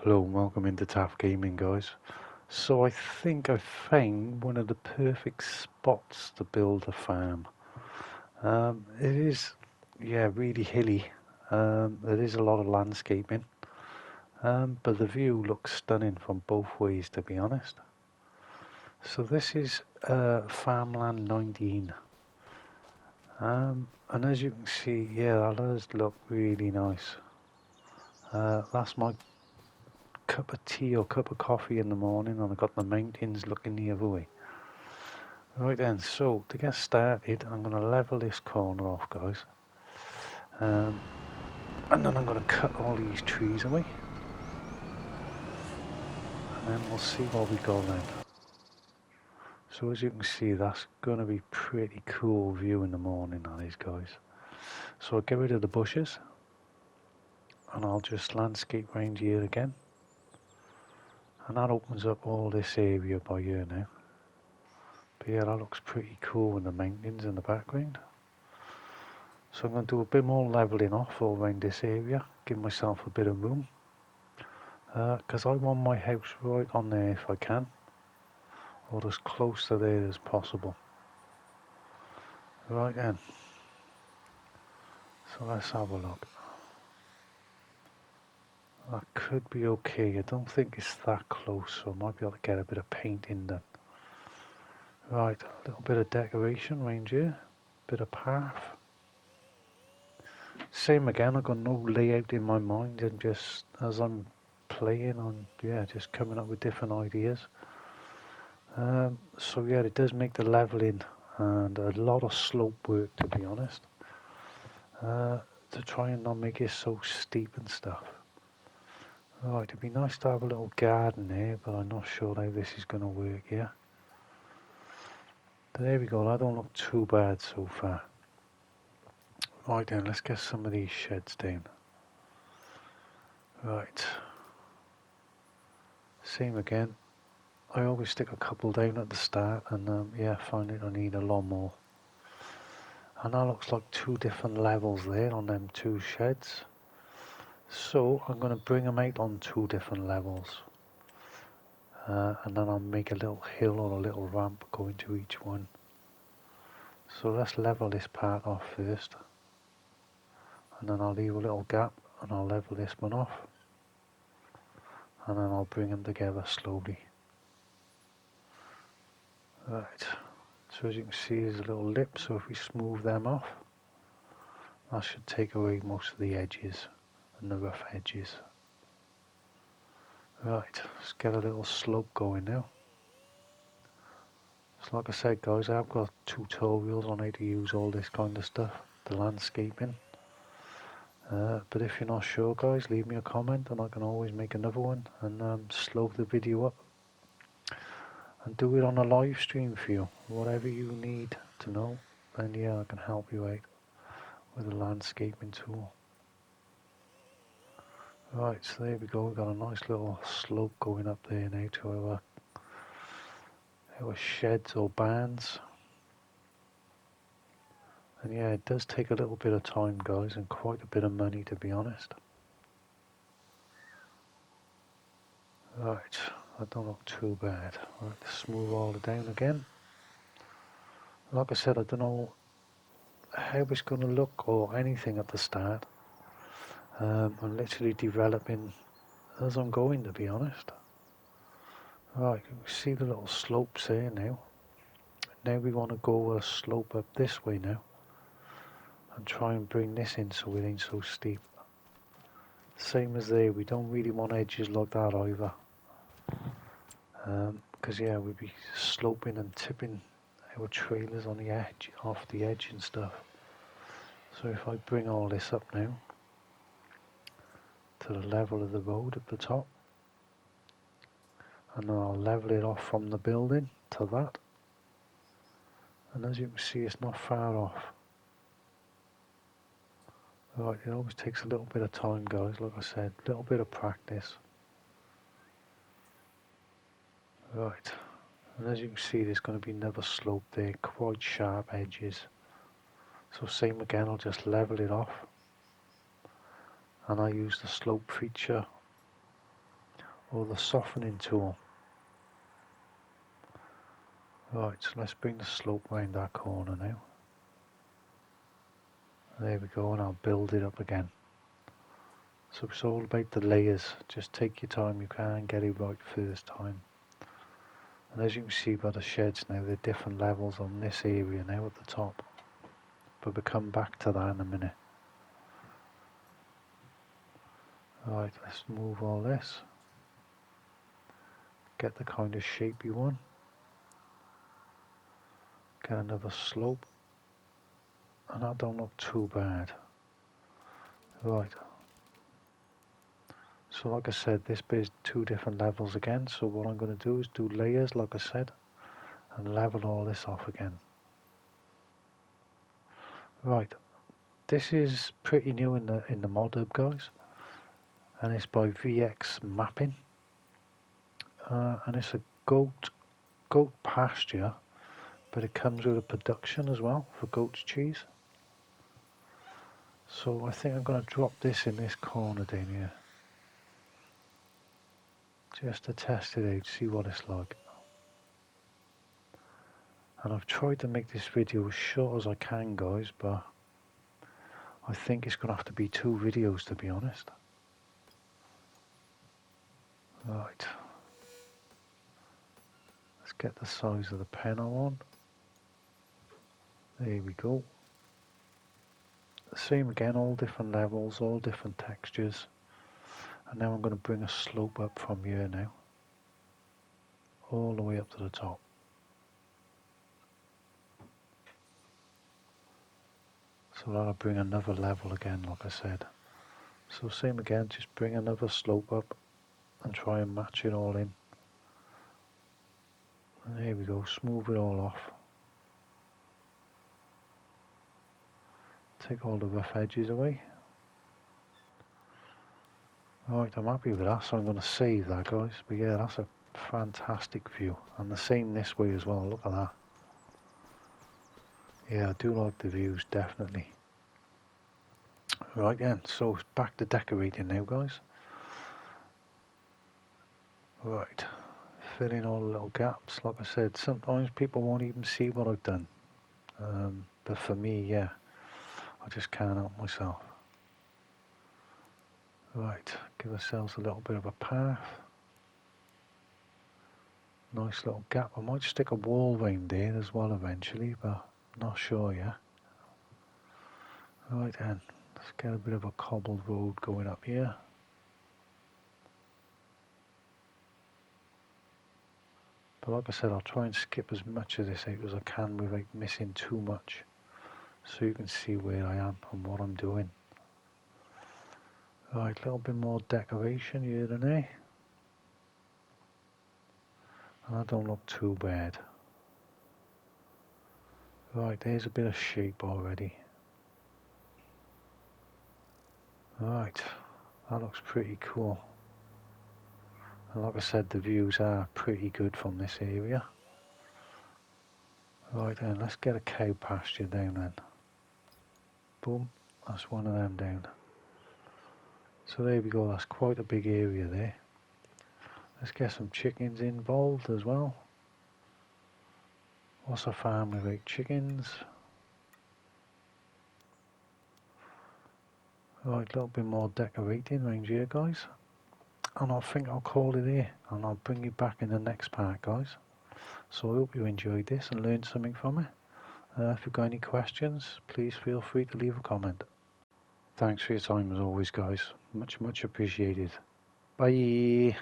Hello and welcome into Taft Gaming, guys. So I think I found one of the perfect spots to build a farm. It is, yeah, really hilly. There is a lot of landscaping, but the view looks stunning from both ways, to be honest. So this is Farmland 19. And as you can see, yeah, that does look really nice. That's my cup of tea or cup of coffee in the morning, and I've got the mountains looking the other way. Right then, so to get started, I'm going to level this corner off, guys. And then I'm going to cut all these trees away. And then we'll see what we got then. So as you can see, that's going to be pretty cool view in the morning, that is, guys. So I'll get rid of the bushes. And I'll just landscape range here again. And that opens up all this area by here now. But yeah, that looks pretty cool with the mountains in the background. So I'm going to do a bit more leveling off all around this area, give myself a bit of room, because I want my house right on there if I can, or as close to there as possible. Right then, so let's have a look. That could be okay. I don't think it's that close, so I might be able to get a bit of paint in there. Right, a little bit of decoration around here, bit of path. Same again, I've got no layout in my mind, and just as I'm playing on, just coming up with different ideas. So yeah, it does make the leveling and a lot of slope work, to be honest, to try and not make it so steep and stuff. Right, it'd be nice to have a little garden there, but I'm not sure how this is going to work here. There we go, that don't look too bad so far. Right then, let's get some of these sheds down. Right, same again. I always stick a couple down at the start, and find it I need a lot more. And that looks like two different levels there on them two sheds. So I'm going to bring them out on two different levels. And then I'll make a little hill or a little ramp going to each one. So let's level this part off first. And then I'll leave a little gap and I'll level this one off. And then I'll bring them together slowly. Right, so as you can see there's a little lip, so if we smooth them off, that should take away most of the edges and the rough edges. Right, let's get a little slope going now. So like I said, guys, I've got tutorials on how to use all this kind of stuff, the landscaping. But if you're not sure, guys, leave me a comment and I can always make another one and slow the video up and do it on a live stream for you. Whatever you need to know, then yeah, I can help you out with the landscaping tool. Right, so there we go, we've got a nice little slope going up there now to our sheds or barns. And yeah, it does take a little bit of time, guys, and quite a bit of money, to be honest. Right, that don't look too bad. Right, smooth all it down again. Like I said, I don't know how it's going to look or anything at the start. I'm literally developing as I'm going, to be honest. Right, you can see the little slopes there now. Now we want to go a slope up this way now. And try and bring this in so it ain't so steep. Same as there, we don't really want edges like that either. Because yeah, we'd be sloping and tipping our trailers on the edge, off the edge and stuff. So if I bring all this up now to the level of the road at the top, and then I'll level it off from the building to that, and as you can see it's not far off. Right, it always takes a little bit of time, guys, like I said, a little bit of practice. Right, and as you can see there's going to be another slope there, quite sharp edges. So same again, I'll just level it off, and I use the slope feature or the softening tool. Right, so let's bring the slope round that corner now. There we go, and I'll build it up again. So it's all about the layers. Just take your time, you can get it right first time. And as you can see by the sheds now, there are different levels on this area now at the top. But we'll come back to that in a minute. Right, let's move all this. Get the kind of shape you want. Get another slope. And that don't look too bad. Right. So like I said, this bit is 2 different levels again. So what I'm going to do is do layers, like I said, and level all this off again. Right. This is pretty new in the mod hub, guys. And it's by VX Mapping. And it's a goat pasture, but it comes with a production as well for goat's cheese. So I think I'm going to drop this in this corner down here, just to test it out, see what it's like. And I've tried to make this video as short as I can, guys, but I think it's going to have to be 2 videos, to be honest. Right, let's get the size of the pen I want. There we go. Same again, all different levels, all different textures. And now I'm going to bring a slope up from here now, all the way up to the top. So that'll bring another level again, like I said. So same again, just bring another slope up and try and match it all in. And there we go, smooth it all off. Take all the rough edges away. Right, I'm happy with that, so I'm going to save that, guys. But yeah, that's a fantastic view. And the same this way as well, look at that. Yeah, I do like the views, definitely. Right then, so back to decorating now, guys. Right, fill in all the little gaps. Like I said, sometimes people won't even see what I've done. But for me, yeah, I just can't help myself. Right, give ourselves a little bit of a path. Nice little gap. I might stick a wall round there as well eventually, but not sure yet. Right then, let's get a bit of a cobbled road going up here. But like I said, I'll try and skip as much of this out as I can without missing too much, so you can see where I am and what I'm doing. Right, a little bit more decoration here and there. And that don't look too bad. Right, there's a bit of shape already. Right, that looks pretty cool. And like I said, the views are pretty good from this area. Right then, let's get a cow pasture down then. Boom, that's one of them down. So there we go, that's quite a big area there. Let's get some chickens involved as well. What's a farm without chickens? Right, a little bit more decorating around here, guys. And I think I'll call it here, and I'll bring you back in the next part, guys. So I hope you enjoyed this and learned something from it. If you've got any questions, please feel free to leave a comment. Thanks for your time as always, guys. Much appreciated. Bye.